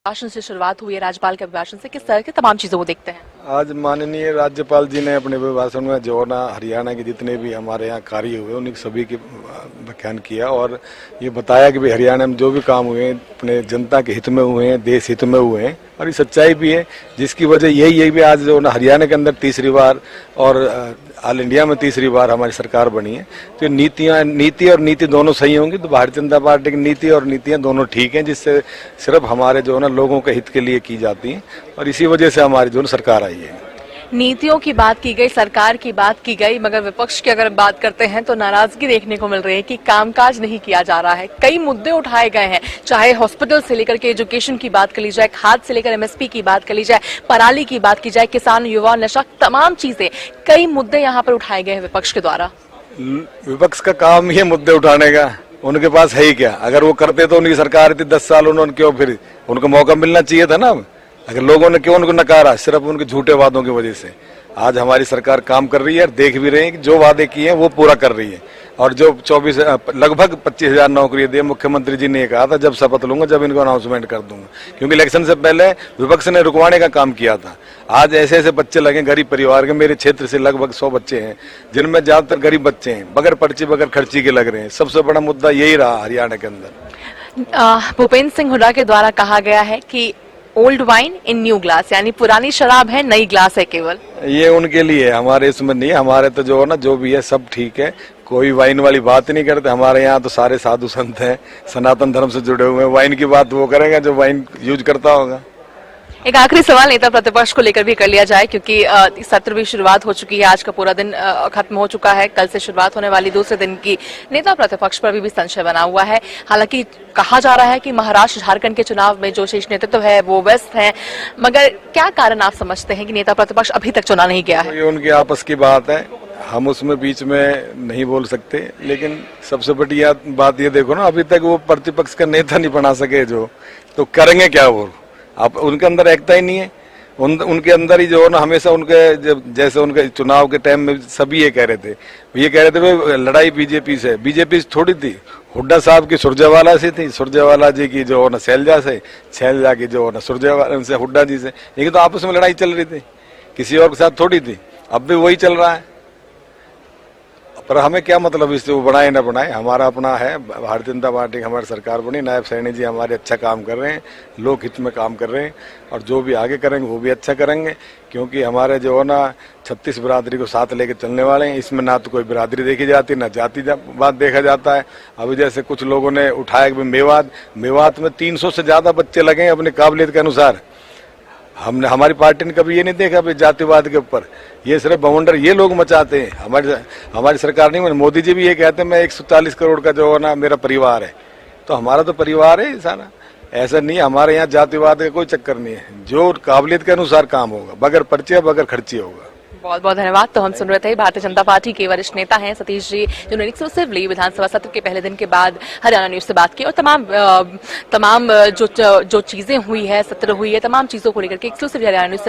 भाषण से शुरुआत हुई है, राज्यपाल के अभिभाषण से, किस तरह के तमाम चीजों को देखते हैं? आज माननीय राज्यपाल जी ने अपने अभिभाषण में जो ना हरियाणा के जितने भी हमारे यहाँ कार्य हुए उन्हीं सभी के व्याख्यान किया और ये बताया कि भाई हरियाणा में जो भी काम हुए हैं अपने जनता के हित में हुए हैं, देश हित में हुए हैं और ये सच्चाई भी है, जिसकी वजह यही भी आज जो ना हरियाणा के अंदर तीसरी बार और ऑल इंडिया में तीसरी बार हमारी सरकार बनी है। तो नीति और नीति दोनों सही होंगी तो भारतीय जनता पार्टी की नीति और नीतियां दोनों ठीक हैं, जिससे सिर्फ हमारे जो है ना लोगों के हित के लिए की जाती हैं और इसी वजह से हमारी जो सरकार आई है। नीतियों की बात की गई, सरकार की बात की गई, मगर विपक्ष की अगर बात करते हैं तो नाराजगी देखने को मिल रही है कि कामकाज नहीं किया जा रहा है। कई मुद्दे उठाए गए हैं, चाहे हॉस्पिटल से लेकर के एजुकेशन की बात कर ली जाए, खाद से लेकर एमएसपी की बात कर ली जाए, पराली की बात की जाए, किसान, युवा, नशा, तमाम चीजें, कई मुद्दे यहाँ पर उठाए गए हैं विपक्ष के द्वारा। विपक्ष का काम ही है मुद्दे उठाने का, उनके पास है ही क्या? अगर वो करते तो उनकी सरकार थी 10 साल, उन्होंने क्यों फिर उनको मौका मिलना चाहिए था ना। अगर लोगों ने क्यों उनको नकारा? सिर्फ उनके झूठे वादों की वजह से। आज हमारी सरकार काम कर रही है और देख भी रहे हैं कि जो वादे किए हैं वो पूरा कर रही है और जो लगभग 25,000 नौकरी दी, मुख्यमंत्री जी ने ये कहा था जब शपथ लूंगा जब इनको अनाउंसमेंट कर दूंगा, क्योंकि इलेक्शन से पहले विपक्ष ने रुकवाने का काम किया था। आज ऐसे ऐसे बच्चे लगे गरीब परिवार के, मेरे क्षेत्र से लगभग 100 बच्चे हैं जिनमें ज्यादातर गरीब बच्चे हैं, बगैर पर्ची बगैर खर्ची के लग रहे हैं। सबसे बड़ा मुद्दा यही रहा हरियाणा के अंदर। भूपेंद्र सिंह हुड्डा के द्वारा कहा गया है कि old wine in new glass, यानी पुरानी शराब है नई ग्लास है केवल। ये उनके लिए, हमारे इसमें नहीं है। हमारे तो जो है ना जो भी है सब ठीक है, कोई वाइन वाली बात नहीं करते। हमारे यहाँ तो सारे साधु संत हैं, सनातन धर्म से जुड़े हुए हैं। वाइन की बात वो करेगा जो वाइन यूज करता होगा। एक आखिरी सवाल नेता प्रतिपक्ष को लेकर भी कर लिया जाए, क्योंकि सत्र भी शुरुआत हो चुकी है, आज का पूरा दिन खत्म हो चुका है, कल से शुरुआत होने वाली दूसरे दिन की नेता प्रतिपक्ष पर भी संशय बना हुआ है। हालांकि कहा जा रहा है कि महाराष्ट्र झारखंड के चुनाव में जो शीर्ष नेतृत्व है वो व्यस्त है, मगर क्या कारण आप समझते हैं कि नेता प्रतिपक्ष अभी तक चुना नहीं गया है? ये उनकी आपस की बात है, हम उसमें बीच में नहीं बोल सकते। लेकिन सबसे बड़ी बात ये देखो ना, अभी तक वो प्रतिपक्ष का नेता नहीं बना सके जो, तो करेंगे क्या वो? अब उनके अंदर एकता ही नहीं है। उनके अंदर ही जो है ना हमेशा उनके जैसे उनके चुनाव के टाइम में सभी ये कह रहे थे भाई लड़ाई बीजेपी से, बीजेपी थोड़ी थी। हुड्डा साहब की सुरजेवाला से थी, सुरजेवाला जी की जो है ना शैलजा से, शैलजा की जो है ना सुरजेवाला से हुड्डा जी से। लेकिन तो आपस में लड़ाई चल रही थी, किसी और के साथ थोड़ी थी। अब भी वही चल रहा है, पर हमें क्या मतलब इससे, वो बनाए ना बनाए, हमारा अपना है। भारतीय जनता पार्टी की हमारी सरकार बनी, नायब सैनी जी हमारे अच्छा काम कर रहे हैं, लोक हित में काम कर रहे हैं और जो भी आगे करेंगे वो भी अच्छा करेंगे, क्योंकि हमारे जो है ना 36 बिरादरी को साथ लेके चलने वाले हैं। इसमें ना तो कोई बिरादरी देखी जाती, ना जाति बात देखा जाता है। अभी जैसे कुछ लोगों ने उठाया कि मेवात में 300 से ज्यादा बच्चे लगे हैं अपनी काबिलियत के अनुसार। हमने, हमारी पार्टी ने कभी ये नहीं देखा भाई जातिवाद के ऊपर, ये सिर्फ बवंडर ये लोग मचाते हैं। हमारी सरकार नहीं, मोदी जी भी ये कहते हैं मैं 140 करोड़ का जो है ना मेरा परिवार है, तो हमारा तो परिवार है सारा। ऐसा नहीं, हमारे यहाँ जातिवाद का कोई चक्कर नहीं है, जो काबिलियत के अनुसार काम होगा, बगैर पर्चे बगैर खर्ची होगा। बहुत बहुत धन्यवाद। तो हम सुन रहे थे भारतीय जनता पार्टी के वरिष्ठ नेता हैं सतीश जी, जिन्होंने एक्सक्लूसिवली विधानसभा सत्र के पहले दिन के बाद हरियाणा न्यूज से बात की और तमाम जो चीजें हुई है, सत्र हुई है, तमाम चीजों को लेकर के एक्सक्लूसिव हरियाणा न्यूज से